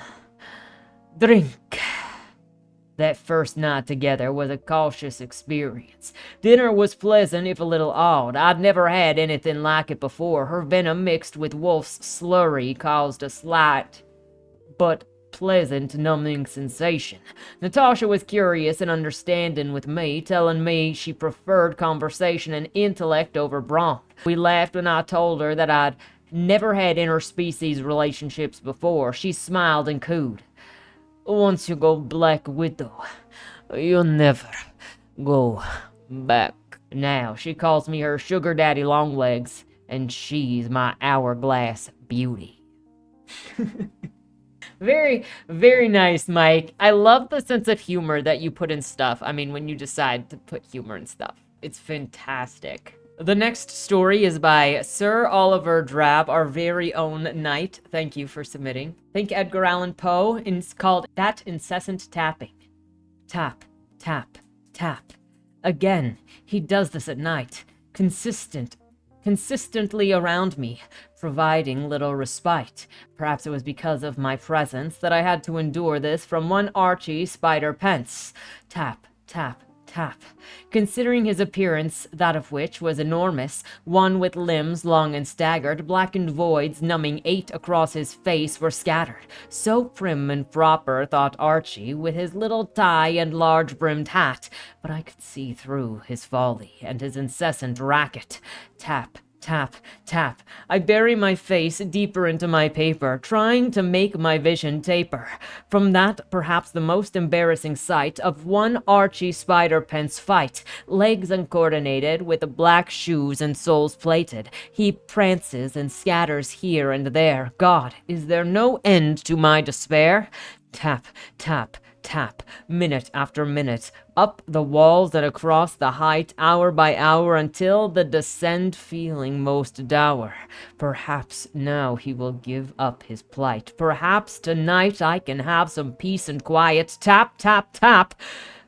drink." That first night together was a cautious experience. Dinner was pleasant, if a little odd. I'd never had anything like it before. Her venom mixed with Wolf's slurry caused a slight but pleasant numbing sensation. Natasha was curious and understanding with me, telling me she preferred conversation and intellect over brawn. We laughed when I told her that I'd never had interspecies relationships before. She smiled and cooed. "Once you go Black Widow, you'll never go back." Now she calls me her sugar daddy Longlegs, and she's my hourglass beauty. Very, very nice, Mike. I love the sense of humor that you put in stuff. I mean, when you decide to put humor in stuff. It's fantastic. The next story is by Sir Oliver Drab, our very own knight. Thank you for submitting. Think Edgar Allan Poe. It's called That Incessant Tapping. Tap, tap, tap. Again, he does this at night. Consistently around me, providing little respite. Perhaps it was because of my presence that I had to endure this from one Archie Spider Pence. Tap, tap, tap. Considering his appearance, that of which was enormous, one with limbs long and staggered, blackened voids numbing 8 across his face were scattered. So prim and proper, thought Archie, with his little tie and large-brimmed hat, but I could see through his folly and his incessant racket. Tap, tap, tap. I bury my face deeper into my paper, trying to make my vision taper. From that, perhaps the most embarrassing sight of one Archie Spider Pence fight, legs uncoordinated, with black shoes and soles plated. He prances and scatters here and there. God, is there no end to my despair? Tap, tap, tap, minute after minute, up the walls and across the height, hour by hour, until the descend feeling most dour. Perhaps now he will give up his plight. Perhaps tonight I can have some peace and quiet. Tap, tap, tap.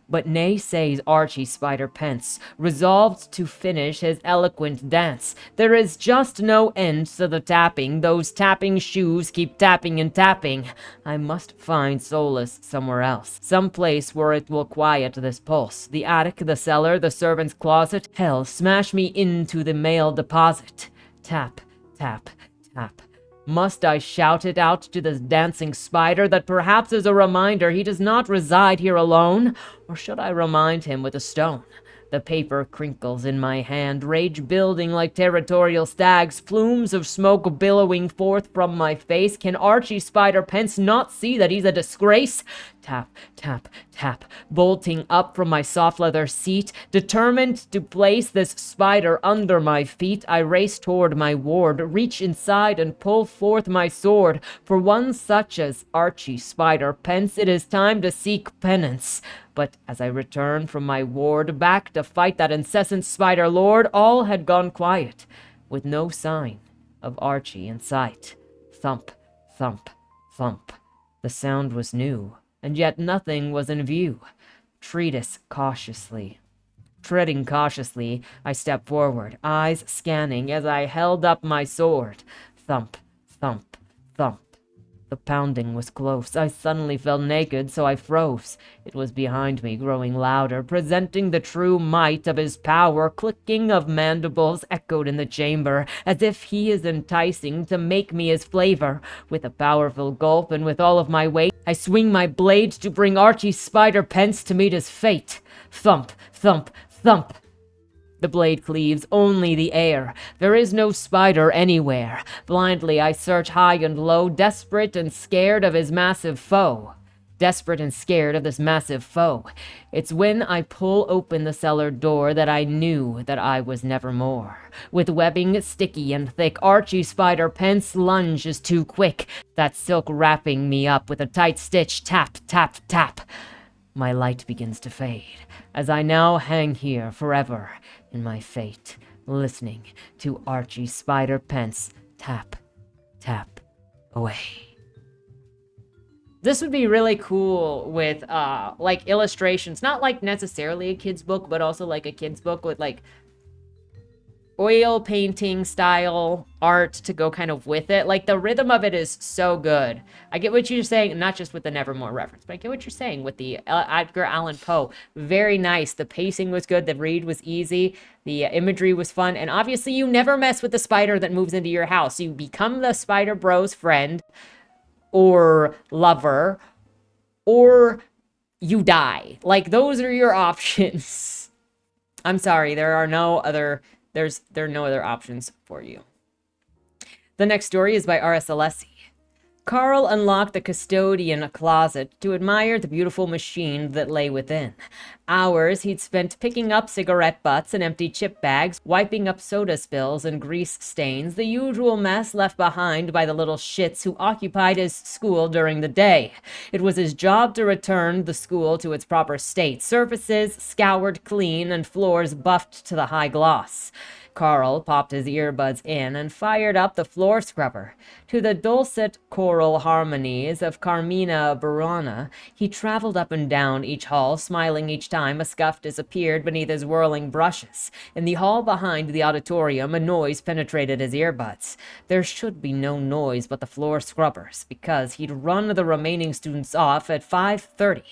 But nay, says Archie Spider Pence, resolved to finish his eloquent dance. There is just no end to the tapping. Those tapping shoes keep tapping and tapping. I must find solace somewhere else. Some place where it will quiet this pulse. The attic, the cellar, the servant's closet. Hell, smash me into the mail deposit. Tap, tap, tap. Must I shout it out to this dancing spider that perhaps is a reminder he does not reside here alone? Or should I remind him with a stone? The paper crinkles in my hand, rage building like territorial stags, plumes of smoke billowing forth from my face. Can Archie Spider Pence not see that he's a disgrace? Tap, tap, tap, bolting up from my soft leather seat, determined to place this spider under my feet. I race toward my ward, reach inside and pull forth my sword. For one such as Archie Spider Pence, it is time to seek penance. But as I returned from my ward back to fight that incessant spider lord, all had gone quiet, with no sign of Archie in sight. Thump, thump, thump. The sound was new, and yet nothing was in view. Treading cautiously, I stepped forward, eyes scanning as I held up my sword. Thump, thump, thump. The pounding was close. I suddenly felt naked, so I froze. It was behind me, growing louder, presenting the true might of his power. Clicking of mandibles echoed in the chamber, as if he is enticing to make me his flavor. With a powerful gulp and with all of my weight, I swing my blade to bring Archie Spider-Pence to meet his fate. Thump, thump, thump. The blade cleaves only the air. There is no spider anywhere. Blindly I search high and low, desperate and scared of his massive foe. Desperate and scared of this massive foe. It's when I pull open the cellar door that I knew that I was nevermore. With webbing sticky and thick, Archie Spider-Pence lunge is too quick. That silk wrapping me up with a tight stitch. Tap, tap, tap. My light begins to fade, as I now hang here forever in my fate, listening to Archie Spider-Pence tap, tap away. This would be really cool with, like, illustrations. Not, like, necessarily a kid's book, but also, like, a kid's book with, like, oil painting style art to go kind of with it. Like, the rhythm of it is so good. I get what you're saying, not just with the Nevermore reference, but I get what you're saying with the Edgar Allan Poe. Very nice. The pacing was good. The read was easy. The imagery was fun. And obviously, you never mess with the spider that moves into your house. You become the spider bro's friend or lover, or you die. Like, those are your options. I'm sorry, there are no other options for you. The next story is by R.S. Alessi. Carl unlocked the custodian closet to admire the beautiful machine that lay within. Hours he'd spent picking up cigarette butts and empty chip bags, wiping up soda spills and grease stains, the usual mess left behind by the little shits who occupied his school during the day. It was his job to return the school to its proper state, surfaces scoured clean and floors buffed to the high gloss. Carl popped his earbuds in and fired up the floor scrubber. To the dulcet choral harmonies of Carmina Burana, he traveled up and down each hall, smiling each time a scuff disappeared beneath his whirling brushes. In the hall behind the auditorium, a noise penetrated his earbuds. There should be no noise but the floor scrubbers, because he'd run the remaining students off at 5:30.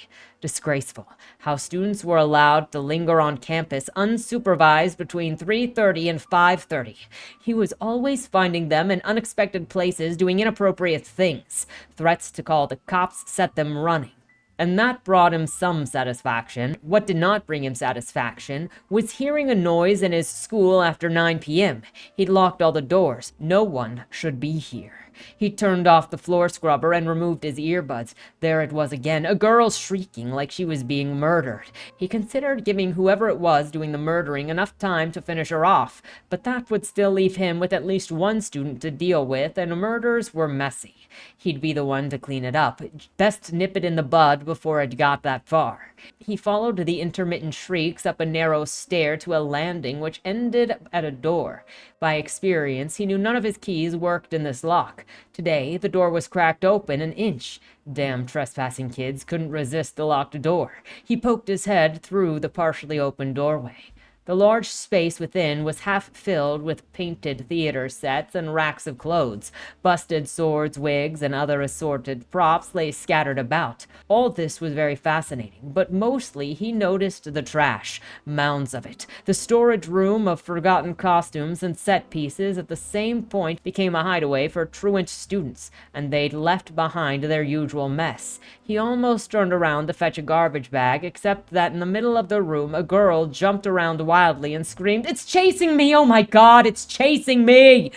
Disgraceful. How students were allowed to linger on campus unsupervised between 3:30 and 5:30. He was always finding them in unexpected places doing inappropriate things. Threats to call the cops set them running. And that brought him some satisfaction. What did not bring him satisfaction was hearing a noise in his school after 9 p.m. He'd locked all the doors. No one should be here. He turned off the floor scrubber and removed his earbuds. There it was again, a girl shrieking like she was being murdered. He considered giving whoever it was doing the murdering enough time to finish her off, but that would still leave him with at least one student to deal with, and murders were messy. He'd be the one to clean it up. Best nip it in the bud before it got that far. He followed the intermittent shrieks up a narrow stair to a landing which ended at a door. By experience, he knew none of his keys worked in this lock. Today, the door was cracked open an inch. Damn trespassing kids couldn't resist the locked door. He poked his head through the partially open doorway. The large space within was half filled with painted theater sets and racks of clothes. Busted swords, wigs, and other assorted props lay scattered about. All this was very fascinating, but mostly he noticed the trash, mounds of it. The storage room of forgotten costumes and set pieces at the same point became a hideaway for truant students, and they'd left behind their usual mess. He almost turned around to fetch a garbage bag, except that in the middle of the room a girl jumped around wildly and screamed, "It's chasing me! Oh my God, it's chasing me!"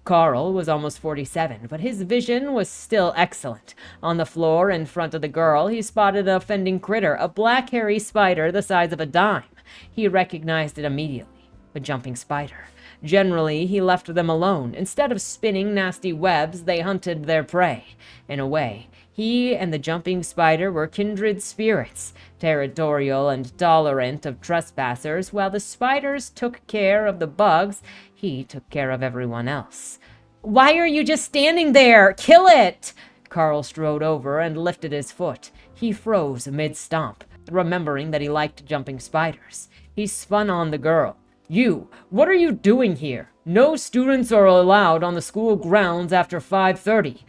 Carl was almost 47, but his vision was still excellent. On the floor in front of the girl, he spotted an offending critter, a black hairy spider the size of a dime. He recognized it immediately, a jumping spider. Generally, he left them alone. Instead of spinning nasty webs, they hunted their prey. In a way, he and the jumping spider were kindred spirits, territorial and tolerant of trespassers. While the spiders took care of the bugs, he took care of everyone else. "Why are you just standing there? Kill it!" Carl strode over and lifted his foot. He froze mid-stomp, remembering that he liked jumping spiders. He spun on the girl. You, what are you doing here? No students are allowed on the school grounds after 5:30.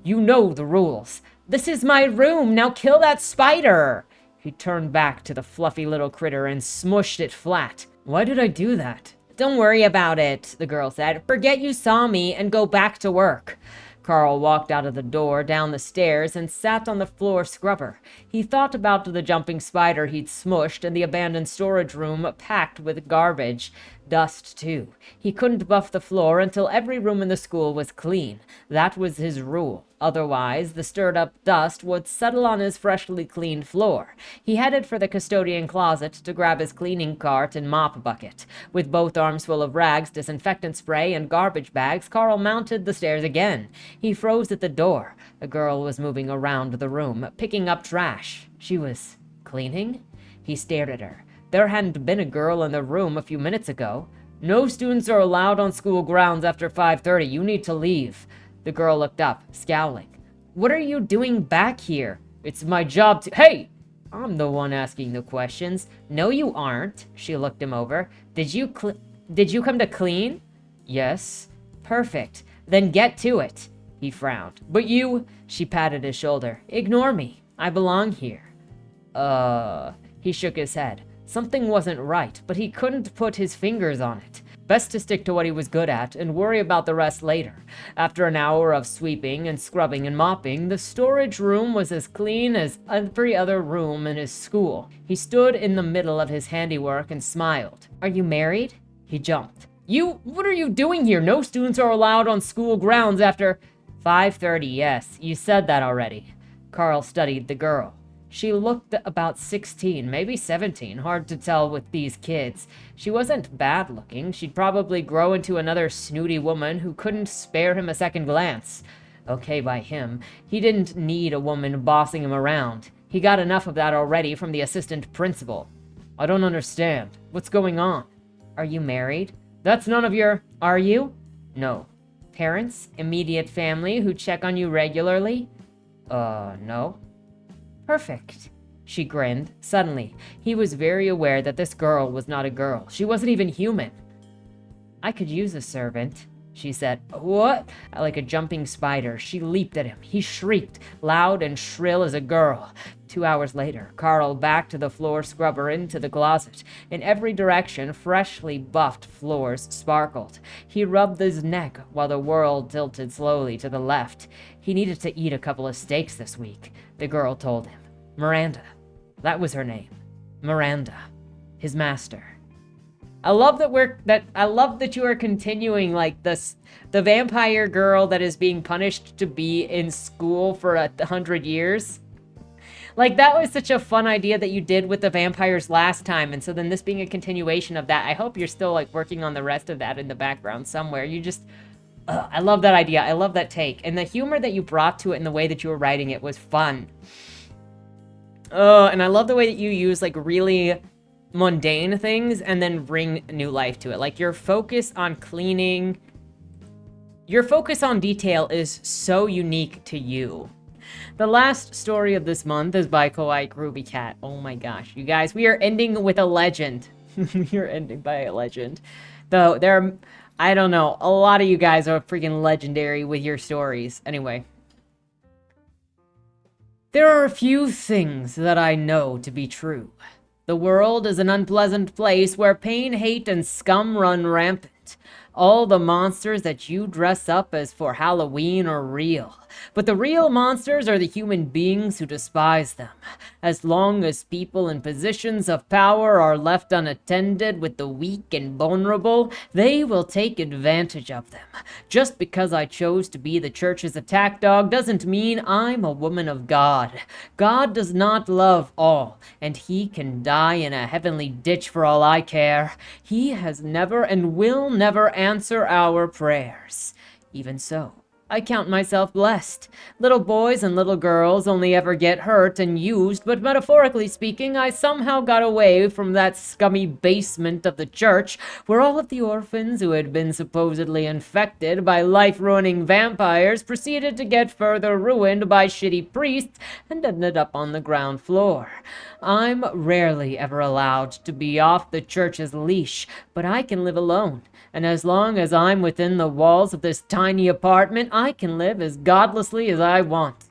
You know the rules. This is my room. Now kill that spider. He turned back to the fluffy little critter and smushed it flat. Why did I do that? Don't worry about it, the girl said. Forget you saw me and go back to work. Carl walked out of the door, down the stairs, and sat on the floor scrubber. He thought about the jumping spider he'd smushed and the abandoned storage room packed with garbage. Dust, too. He couldn't buff the floor until every room in the school was clean. That was his rule. Otherwise, the stirred-up dust would settle on his freshly cleaned floor. He headed for the custodian closet to grab his cleaning cart and mop bucket. With both arms full of rags, disinfectant spray, and garbage bags, Carl mounted the stairs again. He froze at the door. A girl was moving around the room, picking up trash. She was cleaning? He stared at her. There hadn't been a girl in the room a few minutes ago. No students are allowed on school grounds after 5:30. You need to leave. The girl looked up, scowling. What are you doing back here? It's my job to— Hey! I'm the one asking the questions. No, you aren't. She looked him over. Did you come to clean? Yes. Perfect. Then get to it. He frowned. But you— She patted his shoulder. Ignore me. I belong here. He shook his head. Something wasn't right, but he couldn't put his fingers on it. Best to stick to what he was good at and worry about the rest later. After an hour of sweeping and scrubbing and mopping, the storage room was as clean as every other room in his school. He stood in the middle of his handiwork and smiled. Are you married? He jumped. What are you doing here? No students are allowed on school grounds after 5:30. Yes, you said that already. Carl studied the girl. She looked about 16, maybe 17, hard to tell with these kids. She wasn't bad looking. She'd probably grow into another snooty woman who couldn't spare him a second glance. Okay by him. He didn't need a woman bossing him around. He got enough of that already from the assistant principal. I don't understand. What's going on? Are you married? That's none of your— Are you? No. Parents? Immediate family who check on you regularly? No. Perfect. She grinned. Suddenly, he was very aware that this girl was not a girl. She wasn't even human. I could use a servant, she said. What? Like a jumping spider, she leaped at him. He shrieked, loud and shrill as a girl. 2 hours later, Carl backed to the floor scrubber into the closet. In every direction, freshly buffed floors sparkled. He rubbed his neck while the world tilted slowly to the left. He needed to eat a couple of steaks this week, the girl told him. Miranda. That was her name. Miranda. His master. I love that you are continuing like this. The vampire girl that is being punished to be in school for 100 years. Like, that was such a fun idea that you did with the vampires last time, and so then this being a continuation of that, I hope you're still, like, working on the rest of that in the background somewhere. You just... I love that idea. I love that take. And the humor that you brought to it and the way that you were writing it was fun. And I love the way that you use, like, really mundane things and then bring new life to it. Like, your focus on cleaning... Your focus on detail is so unique to you. The last story of this month is by KawaiiGroovycat. Oh my gosh, you guys, we are ending with a legend. We are ending by a legend. Though, I don't know, a lot of you guys are freaking legendary with your stories. Anyway. There are a few things that I know to be true. The world is an unpleasant place where pain, hate, and scum run rampant. All the monsters that you dress up as for Halloween are real. But the real monsters are the human beings who despise them. As long as people in positions of power are left unattended with the weak and vulnerable, they will take advantage of them. Just because I chose to be the church's attack dog doesn't mean I'm a woman of God. God does not love all, and he can die in a heavenly ditch for all I care. He has never and will never answer our prayers. Even so, I count myself blessed. Little boys and little girls only ever get hurt and used, but metaphorically speaking, I somehow got away from that scummy basement of the church, where all of the orphans who had been supposedly infected by life-ruining vampires proceeded to get further ruined by shitty priests and ended up on the ground floor. I'm rarely ever allowed to be off the church's leash, but I can live alone. And as long as I'm within the walls of this tiny apartment, I can live as godlessly as I want.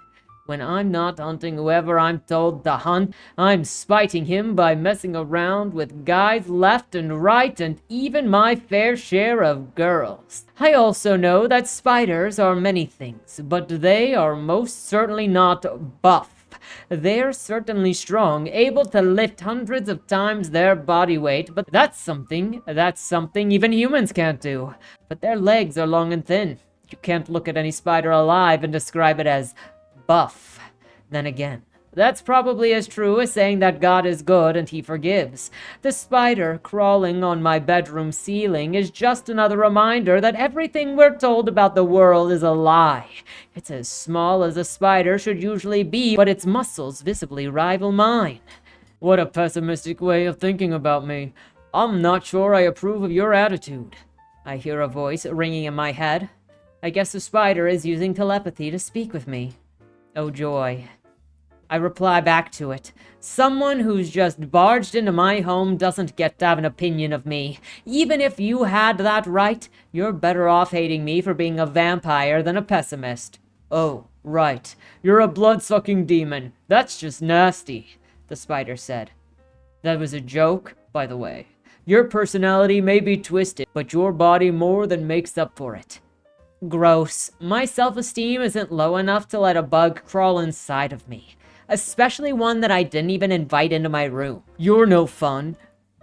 When I'm not hunting whoever I'm told to hunt, I'm spiting him by messing around with guys left and right and even my fair share of girls. I also know that spiders are many things, but they are most certainly not buff. They're certainly strong, able to lift hundreds of times their body weight, but that's something even humans can't do. But their legs are long and thin. You can't look at any spider alive and describe it as buff. Then again, that's probably as true as saying that God is good and he forgives. The spider crawling on my bedroom ceiling is just another reminder that everything we're told about the world is a lie. It's as small as a spider should usually be, but its muscles visibly rival mine. What a pessimistic way of thinking about me. I'm not sure I approve of your attitude. I hear a voice ringing in my head. I guess the spider is using telepathy to speak with me. Oh joy. I reply back to it. Someone who's just barged into my home doesn't get to have an opinion of me. Even if you had that right, you're better off hating me for being a vampire than a pessimist. Oh, right. You're a blood-sucking demon. That's just nasty, the spider said. That was a joke, by the way. Your personality may be twisted, but your body more than makes up for it. Gross. My self-esteem isn't low enough to let a bug crawl inside of me. Especially one that I didn't even invite into my room. You're no fun.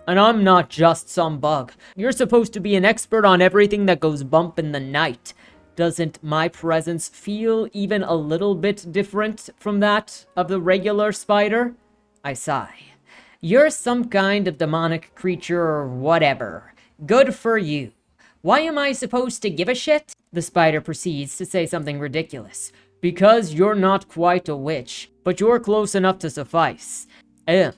And I'm not just some bug. You're supposed to be an expert on everything that goes bump in the night. Doesn't my presence feel even a little bit different from that of the regular spider? I sigh. You're some kind of demonic creature or whatever. Good for you. Why am I supposed to give a shit? The spider proceeds to say something ridiculous. Because you're not quite a witch, but you're close enough to suffice. And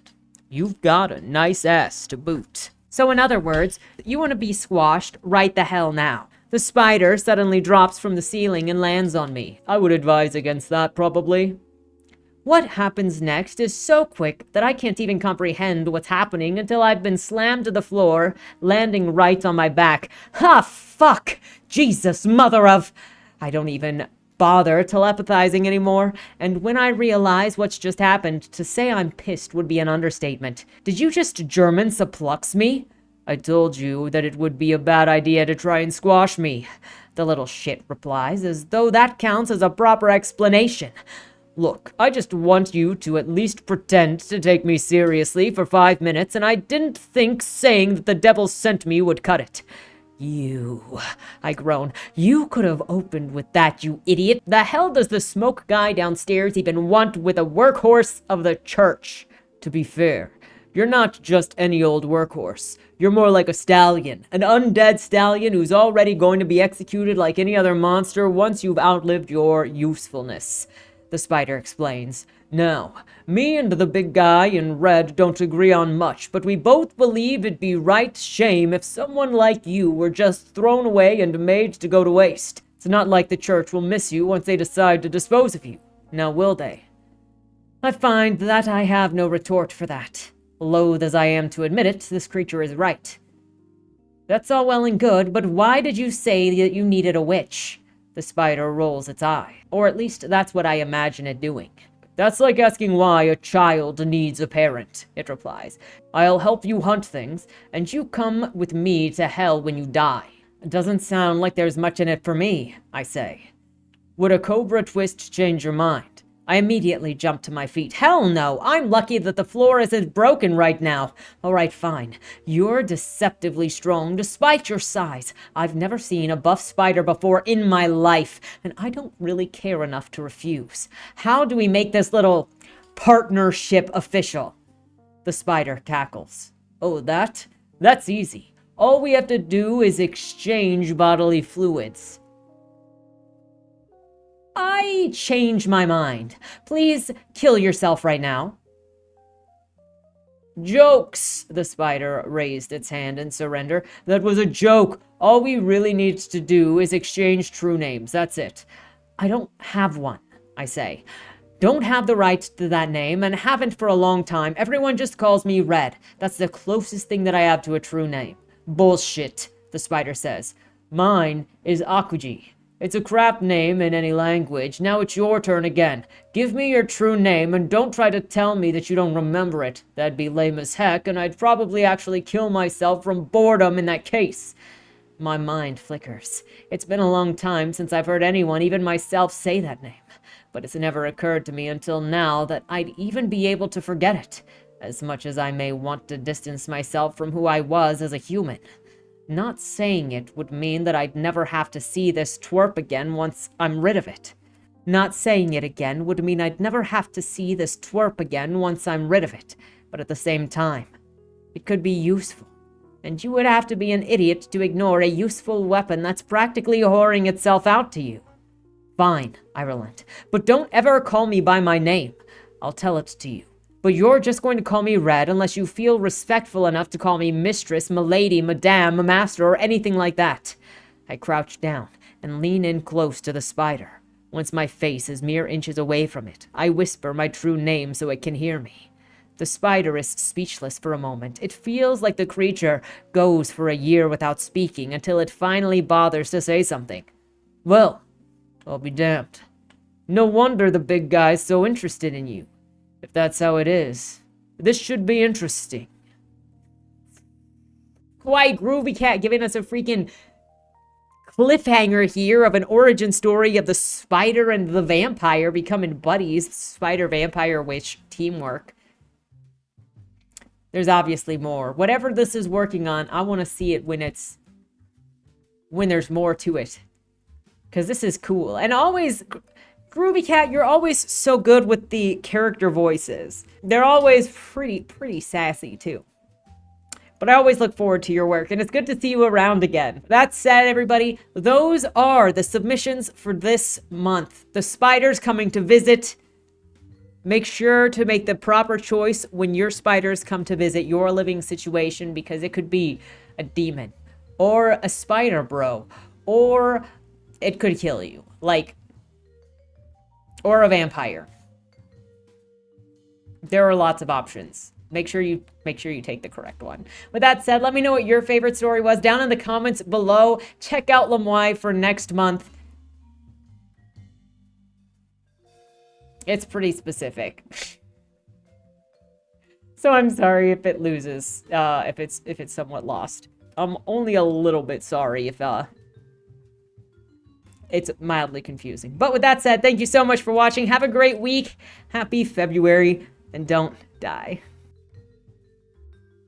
you've got a nice ass to boot. So in other words, you want to be squashed right the hell now. The spider suddenly drops from the ceiling and lands on me. I would advise against that, probably. What happens next is so quick that I can't even comprehend what's happening until I've been slammed to the floor, landing right on my back. Ha, fuck! Jesus, mother of... I don't even bother telepathizing anymore, and when I realize what's just happened, to say I'm pissed would be an understatement. Did you just German supplux me? I told you that it would be a bad idea to try and squash me, the little shit replies, as though that counts as a proper explanation. Look, I just want you to at least pretend to take me seriously for 5 minutes, and I didn't think saying that the devil sent me would cut it. You, I groan. You could have opened with that, you idiot. The hell does the smoke guy downstairs even want with a workhorse of the church? To be fair, you're not just any old workhorse. You're more like a stallion, an undead stallion who's already going to be executed like any other monster once you've outlived your usefulness, the spider explains. Now, me and the big guy in red don't agree on much, but we both believe it'd be right shame if someone like you were just thrown away and made to go to waste. It's not like the church will miss you once they decide to dispose of you. Now will they? I find that I have no retort for that. Loath as I am to admit it, this creature is right. That's all well and good, but why did you say that you needed a witch? The spider rolls its eye, or at least that's what I imagine it doing. That's like asking why a child needs a parent, it replies. I'll help you hunt things, and you come with me to hell when you die. It doesn't sound like there's much in it for me, I say. Would a cobra twist change your mind? I immediately jump to my feet. Hell no! I'm lucky that the floor isn't broken right now. Alright, fine. You're deceptively strong despite your size. I've never seen a buff spider before in my life, and I don't really care enough to refuse. How do we make this little partnership official? The spider cackles. Oh, that's easy. All we have to do is exchange bodily fluids. I change my mind. Please kill yourself right now. Jokes! The spider raised its hand in surrender. That was a joke. All we really need to do is exchange true names. That's it. I don't have one, I say. Don't have the right to that name, and haven't for a long time. Everyone just calls me Red. That's the closest thing that I have to a true name. Bullshit, the spider says. Mine is Akuji. It's a crap name in any language. Now it's your turn again. Give me your true name, and don't try to tell me that you don't remember it. That'd be lame as heck, and I'd probably actually kill myself from boredom in that case. My mind flickers. It's been a long time since I've heard anyone, even myself, say that name. But it's never occurred to me until now that I'd even be able to forget it, as much as I may want to distance myself from who I was as a human. Not saying it would mean that I'd never have to see this twerp again once I'm rid of it. Not saying it again would mean I'd never have to see this twerp again once I'm rid of it. But at the same time, it could be useful. And you would have to be an idiot to ignore a useful weapon that's practically whoring itself out to you. Fine, I relent. But don't ever call me by my name. I'll tell it to you. But you're just going to call me Red unless you feel respectful enough to call me Mistress, Milady, Madame, Master, or anything like that. I crouch down and lean in close to the spider. Once my face is mere inches away from it, I whisper my true name so it can hear me. The spider is speechless for a moment. It feels like the creature goes for a year without speaking until it finally bothers to say something. Well, I'll be damned. No wonder the big guy's so interested in you. If that's how it is, this should be interesting. KawaiiGroovycat giving us a freaking cliffhanger here of an origin story of the spider and the vampire becoming buddies. Spider-vampire witch teamwork. There's obviously more. Whatever this is working on, I want to see it when there's more to it. Because this is cool. And always... GroovyCat, you're always so good with the character voices. They're always pretty sassy, too. But I always look forward to your work, and it's good to see you around again. That said, everybody, those are the submissions for this month. The spiders coming to visit. Make sure to make the proper choice when your spiders come to visit your living situation, because it could be a demon, or a spider bro, or it could kill you. Or a vampire. There are lots of options. Make sure you take the correct one. With that said, let me know what your favorite story was down in the comments below. Check out LMIAY for next month. It's pretty specific. So I'm sorry if it loses, if it's somewhat lost. I'm only a little bit sorry if it's mildly confusing. But with that said, thank you so much for watching. Have a great week. Happy February. And don't die.